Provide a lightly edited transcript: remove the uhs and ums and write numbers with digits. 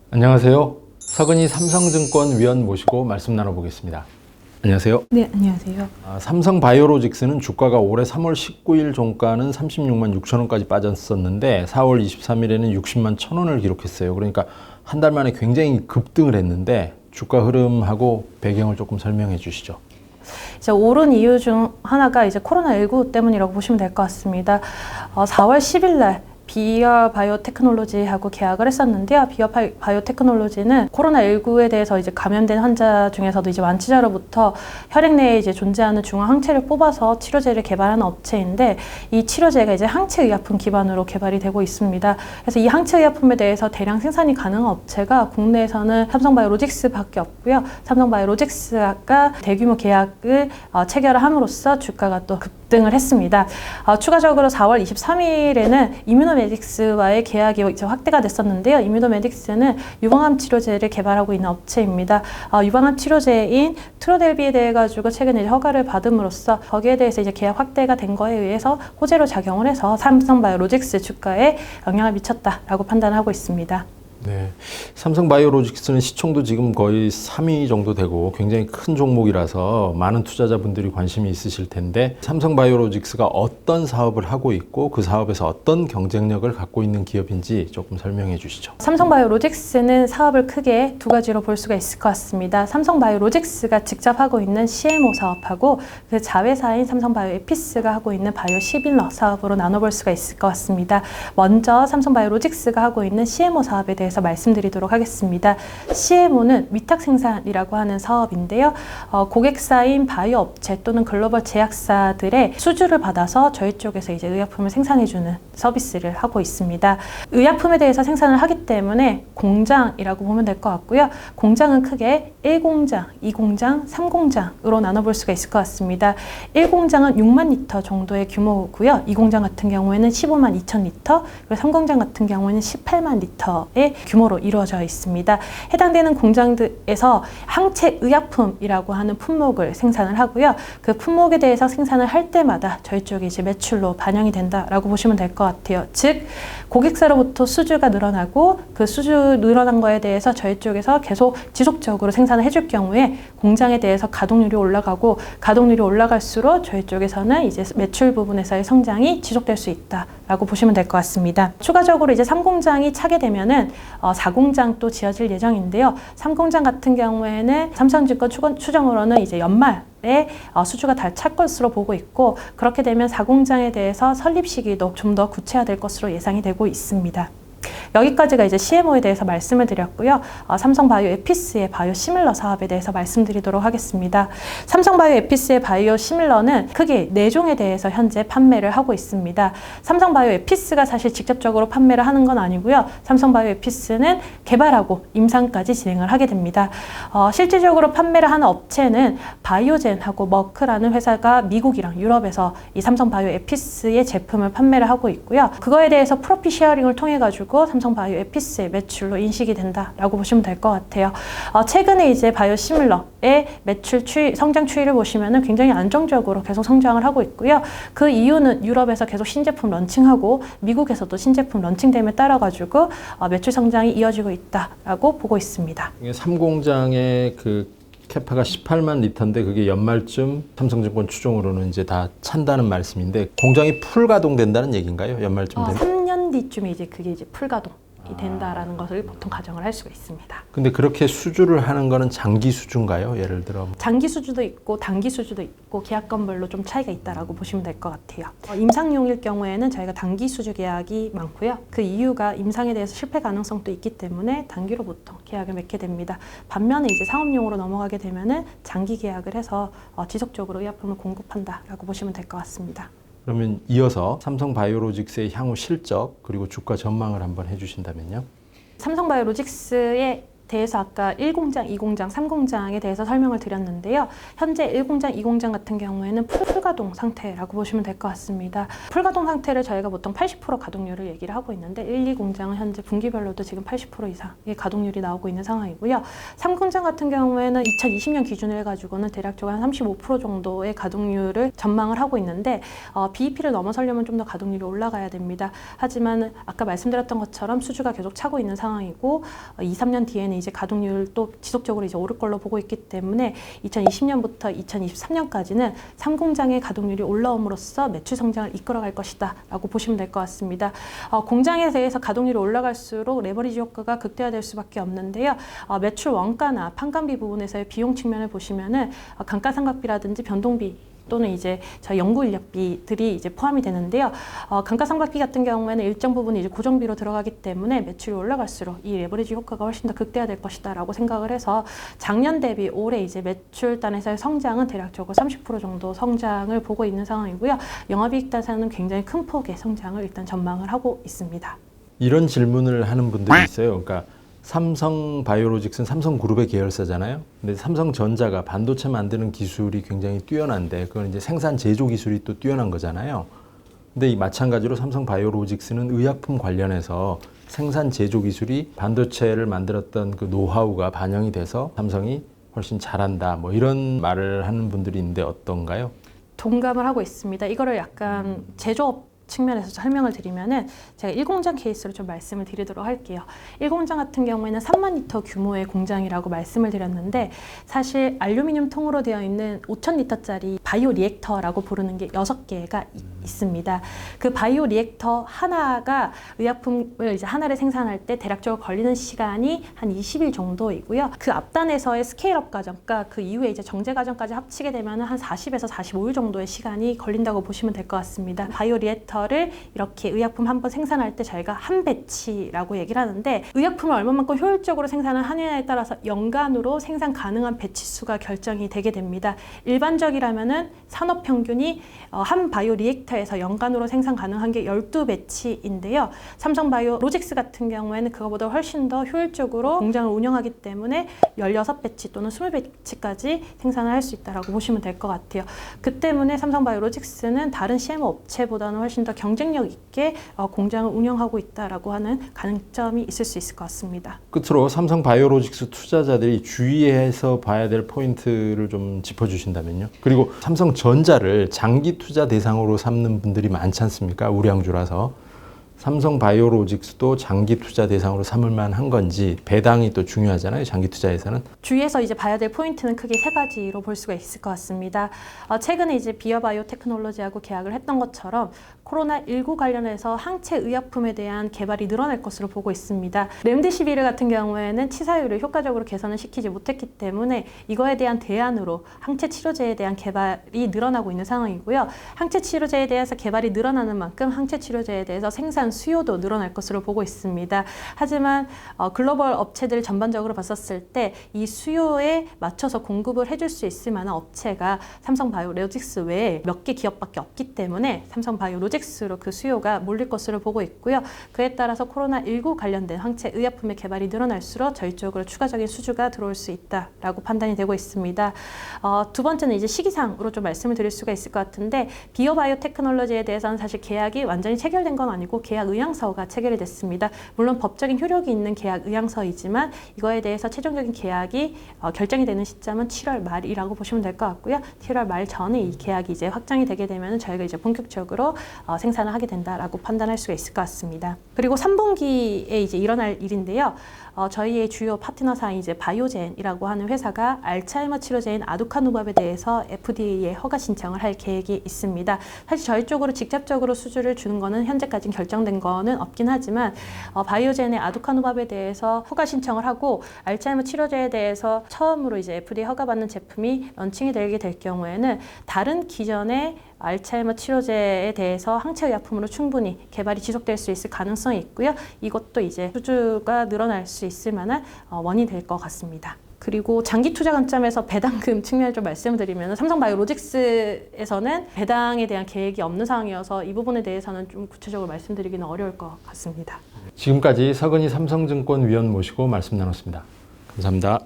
안녕하세요. 서근희 삼성증권 위원 모시고 말씀 나눠보겠습니다. 안녕하세요. 네, 안녕하세요. 삼성바이오로직스는 주가가 올해 3월 19일 종가는 36만 6천 원까지 빠졌었는데 4월 23일에는 60만 1천 원을 기록했어요. 그러니까 한 달 만에 굉장히 급등을 했는데 주가 흐름하고 배경을 조금 설명해 주시죠. 이제 오른 이유 중 하나가 이제 코로나19 때문이라고 보시면 될 것 같습니다. 4월 10일 날 비어 바이오테크놀로지하고 계약을 했었는데요. 비어 바이오테크놀로지는 코로나19에 대해서 이제 감염된 환자 중에서도 이제 완치자로부터 혈액 내에 이제 존재하는 중화 항체를 뽑아서 치료제를 개발하는 업체인데, 이 치료제가 이제 항체 의약품 기반으로 개발이 되고 있습니다. 그래서 이 항체 의약품에 대해서 대량 생산이 가능한 업체가 국내에서는 삼성바이오로직스밖에 없고요. 삼성바이오로직스가 대규모 계약을 체결을 함으로써 주가가 또 급등을 했습니다. 추가적으로 4월 23일에는 이뮤노메딕스와의 계약이 이제 확대가 됐었는데요. 이뮤노메딕스는 유방암 치료제를 개발하고 있는 업체입니다. 유방암 치료제인 트로델비에 대해 가지고 최근에 이제 허가를 받음으로써 거기에 대해서 이제 계약 확대가 된 거에 의해서 호재로 작용을 해서 삼성바이오로직스 주가에 영향을 미쳤다라고 판단하고 있습니다. 네, 삼성바이오로직스는 시총도 지금 거의 3위 정도 되고 굉장히 큰 종목이라서 많은 투자자분들이 관심이 있으실 텐데, 삼성바이오로직스가 어떤 사업을 하고 있고 그 사업에서 어떤 경쟁력을 갖고 있는 기업인지 조금 설명해 주시죠. 삼성바이오로직스는 사업을 크게 두 가지로 볼 수가 있을 것 같습니다. 삼성바이오로직스가 직접 하고 있는 CMO 사업하고 그 자회사인 삼성바이오에피스가 하고 있는 바이오시밀러 사업으로 나눠볼 수가 있을 것 같습니다. 먼저 삼성바이오로직스가 하고 있는 CMO 사업에 대해서 말씀드리도록 하겠습니다. CMO는 위탁 생산이라고 하는 사업인데요. 고객사인 바이오 업체 또는 글로벌 제약사들의 수주를 받아서 저희 쪽에서 이제 의약품을 생산해주는 서비스를 하고 있습니다. 의약품에 대해서 생산을 하기 때문에 공장이라고 보면 될 것 같고요. 공장은 크게 1공장, 2공장, 3공장으로 나눠볼 수가 있을 것 같습니다. 1공장은 6만 리터 정도의 규모고요. 2공장 같은 경우에는 15만 2천 리터, 그리고 3공장 같은 경우에는 18만 리터의 규모로 이루어져 있습니다. 해당되는 공장들에서 항체 의약품이라고 하는 품목을 생산을 하고요. 그 품목에 대해서 생산을 할 때마다 저희 쪽이 이제 매출로 반영이 된다라고 보시면 될 것 같아요. 즉, 고객사로부터 수주가 늘어나고 그 수주 늘어난 거에 대해서 저희 쪽에서 계속 지속적으로 생산을 해줄 경우에 공장에 대해서 가동률이 올라가고, 가동률이 올라갈수록 저희 쪽에서는 이제 매출 부분에서의 성장이 지속될 수 있다라고 보시면 될 것 같습니다. 추가적으로 이제 3공장이 차게 되면은 4공장 또 지어질 예정인데요. 3공장 같은 경우에는 삼성증권 추정으로는 이제 연말에 수주가 다 찰 것으로 보고 있고, 그렇게 되면 4공장에 대해서 설립 시기도 좀 더 구체화될 것으로 예상이 되고 있습니다. 여기까지가 이제 CMO에 대해서 말씀을 드렸고요. 삼성바이오에피스의 바이오시밀러 사업에 대해서 말씀드리도록 하겠습니다. 삼성바이오에피스의 바이오시밀러는 크게 4종에 대해서 현재 판매를 하고 있습니다. 삼성바이오에피스가 사실 직접적으로 판매를 하는 건 아니고요. 삼성바이오에피스는 개발하고 임상까지 진행을 하게 됩니다. 실질적으로 판매를 하는 업체는 바이오젠하고 머크라는 회사가 미국이랑 유럽에서 이 삼성바이오에피스의 제품을 판매를 하고 있고요. 그거에 대해서 프로핏 쉐어링을 통해 가지고 삼성바이오에피스의 매출로 인식이 된다라고 보시면 될 것 같아요. 최근에 이제 바이오시밀러의 매출 성장 추이를 보시면은 굉장히 안정적으로 계속 성장을 하고 있고요. 그 이유는 유럽에서 계속 신제품 런칭하고 미국에서도 신제품 런칭됨에 따라 가지고 매출 성장이 이어지고 있다라고 보고 있습니다. 3공장의 그 캐파가 18만 리터인데 그게 연말쯤 삼성증권 추정으로는 이제 다 찬다는 말씀인데, 공장이 풀 가동된다는 얘기인가요? 연말쯤 되면? 3년 뒤쯤에 이제 그게 이제 풀가동이 된다라는 것을 보통 가정을 할 수가 있습니다. 근데 그렇게 수주를 하는 거는 장기 수주인가요? 예를 들어 장기 수주도 있고 단기 수주도 있고 계약건별로 좀 차이가 있다라고 보시면 될 것 같아요. 임상용일 경우에는 저희가 단기 수주 계약이 많고요. 그 이유가 임상에 대해서 실패 가능성도 있기 때문에 단기로 보통 계약을 맺게 됩니다. 반면에 이제 상업용으로 넘어가게 되면은 장기 계약을 해서 지속적으로 의약품을 공급한다라고 보시면 될 것 같습니다. 그러면 이어서 삼성바이오로직스의 향후 실적 그리고 주가 전망을 한번 해주신다면요. 삼성바이오로직스의 대해서 아까 1공장, 2공장, 3공장에 대해서 설명을 드렸는데요. 현재 1공장, 2공장 같은 경우에는 풀 풀가동 상태라고 보시면 될 것 같습니다. 풀가동 상태를 저희가 보통 80% 가동률을 얘기를 하고 있는데 1, 2 공장은 현재 분기별로도 지금 80% 이상의 가동률이 나오고 있는 상황이고요. 3공장 같은 경우에는 2020년 기준을 해가지고는 대략적으로 한 35% 정도의 가동률을 전망을 하고 있는데 BEP를 넘어서려면 좀 더 가동률이 올라가야 됩니다. 하지만 아까 말씀드렸던 것처럼 수주가 계속 차고 있는 상황이고 2, 3년 뒤에는 이제 가동률도 지속적으로 이제 오를 걸로 보고 있기 때문에 2020년부터 2023년까지는 3공장의 가동률이 올라옴으로써 매출 성장을 이끌어갈 것이다 라고 보시면 될 것 같습니다. 공장에 대해서 가동률이 올라갈수록 레버리지 효과가 극대화될 수밖에 없는데요. 매출 원가나 판관비 부분에서의 비용 측면을 보시면은 감가상각비라든지 변동비 또는 이제 저희 연구 인력비들이 이제 포함이 되는데요. 감가상각비 같은 경우에는 일정 부분이 이제 고정비로 들어가기 때문에 매출이 올라갈수록 이 레버리지 효과가 훨씬 더 극대화될 것이다라고 생각을 해서 작년 대비 올해 이제 매출단에서의 성장은 대략적으로 30% 정도 성장을 보고 있는 상황이고요. 영업이익단에서는 굉장히 큰 폭의 성장을 일단 전망을 하고 있습니다. 이런 질문을 하는 분들이 있어요. 그러니까 삼성바이오로직스는 삼성그룹의 계열사잖아요. 근데 삼성전자가 반도체 만드는 기술이 굉장히 뛰어난데 그건 이제 생산 제조 기술이 또 뛰어난 거잖아요. 근데 이 마찬가지로 삼성바이오로직스는 의약품 관련해서 생산 제조 기술이 반도체를 만들었던 그 노하우가 반영이 돼서 삼성이 훨씬 잘한다. 뭐 이런 말을 하는 분들이 있는데 어떤가요? 동감을 하고 있습니다. 이거를 약간 제조업 측면에서 설명을 드리면은 제가 1공장 케이스로 좀 말씀을 드리도록 할게요. 1공장 같은 경우에는 3만 리터 규모의 공장이라고 말씀을 드렸는데 사실 알루미늄 통으로 되어 있는 5천 리터짜리 바이오 리액터라고 부르는 게 6개가 있습니다. 그 바이오 리액터 하나가 의약품을 이제 하나를 생산할 때 대략적으로 걸리는 시간이 한 20일 정도이고요. 그 앞단에서의 스케일업 과정과 그 이후에 이제 정제 과정까지 합치게 되면 한 40에서 45일 정도의 시간이 걸린다고 보시면 될 것 같습니다. 바이오 리액터를 이렇게 의약품 한 번 생산할 때 저희가 한 배치라고 얘기를 하는데 의약품을 얼마만큼 효율적으로 생산을 하느냐에 따라서 연간으로 생산 가능한 배치 수가 결정이 되게 됩니다. 일반적이라면은 산업 평균이 한 바이오 리액터에서 연간으로 생산 가능한 게 12배치인데요. 삼성바이오로직스 같은 경우에는 그거보다 훨씬 더 효율적으로 공장을 운영하기 때문에 16배치 또는 20배치까지 생산을 할 수 있다고 보시면 될 것 같아요. 그 때문에 삼성바이오로직스는 다른 CMO 업체보다는 훨씬 더 경쟁력 있게 공장을 운영하고 있다라고 하는 가능점이 있을 수 있을 것 같습니다. 끝으로 삼성바이오로직스 투자자들이 주의해서 봐야 될 포인트를 좀 짚어주신다면요. 그리고 삼성전자를 장기 투자 대상으로 삼는 분들이 많지 않습니까? 우량주라서. 삼성바이오로직스도 장기 투자 대상으로 삼을 만한 건지 배당이 또 중요하잖아요. 장기 투자에서는. 주위에서 이제 봐야 될 포인트는 크게 3가지로 볼 수가 있을 것 같습니다. 최근에 이제 비어바이오 테크놀로지하고 계약을 했던 것처럼 코로나19 관련해서 항체 의약품에 대한 개발이 늘어날 것으로 보고 있습니다. 렘데시비르 같은 경우에는 치사율을 효과적으로 개선을 시키지 못했기 때문에 이거에 대한 대안으로 항체 치료제에 대한 개발이 늘어나고 있는 상황이고요. 항체 치료제에 대해서 개발이 늘어나는 만큼 항체 치료제에 대해서 생산 수요도 늘어날 것으로 보고 있습니다. 하지만 글로벌 업체들 전반적으로 봤었을 때 이 수요에 맞춰서 공급을 해줄 수 있을 만한 업체가 삼성바이오로직스 외에 몇 개 기업밖에 없기 때문에 삼성바이오로직스로 그 수요가 몰릴 것으로 보고 있고요. 그에 따라서 코로나19 관련된 항체 의약품의 개발이 늘어날수록 저희 쪽으로 추가적인 수주가 들어올 수 있다라고 판단이 되고 있습니다. 두 번째는 이제 시기상으로 좀 말씀을 드릴 수가 있을 것 같은데 비어바이오 테크놀로지에 대해서는 사실 계약이 완전히 체결된 건 아니고 계약 의향서가 체결이 됐습니다. 물론 법적인 효력이 있는 계약 의향서이지만 이거에 대해서 최종적인 계약이 결정이 되는 시점은 7월 말이라고 보시면 될 것 같고요. 7월 말 전에 이 계약이 이제 확정이 되게 되면 저희가 이제 본격적으로 생산을 하게 된다라고 판단할 수가 있을 것 같습니다. 그리고 3분기에 이제 일어날 일인데요. 저희의 주요 파트너사인 이제 바이오젠이라고 하는 회사가 알츠하이머 치료제인 아두카누밥에 대해서 FDA에 허가 신청을 할 계획이 있습니다. 사실 저희 쪽으로 직접적으로 수주를 주는 거는 현재까지 결정된 거는 없긴 하지만 바이오젠의 아두카누밥에 대해서 허가 신청을 하고 알츠하이머 치료제에 대해서 처음으로 이제 FDA 허가받는 제품이 런칭이 되게 될 경우에는 다른 기존의 알츠하이머 치료제에 대해서 항체의약품으로 충분히 개발이 지속될 수 있을 가능성이 있고요. 이것도 이제 수주가 늘어날 수 있을 만한 원인이 될 것 같습니다. 그리고 장기 투자 관점에서 배당금 측면을 좀 말씀드리면 삼성바이오로직스에서는 배당에 대한 계획이 없는 상황이어서 이 부분에 대해서는 좀 구체적으로 말씀드리기는 어려울 것 같습니다. 지금까지 서근희 삼성증권 위원 모시고 말씀 나눴습니다. 감사합니다.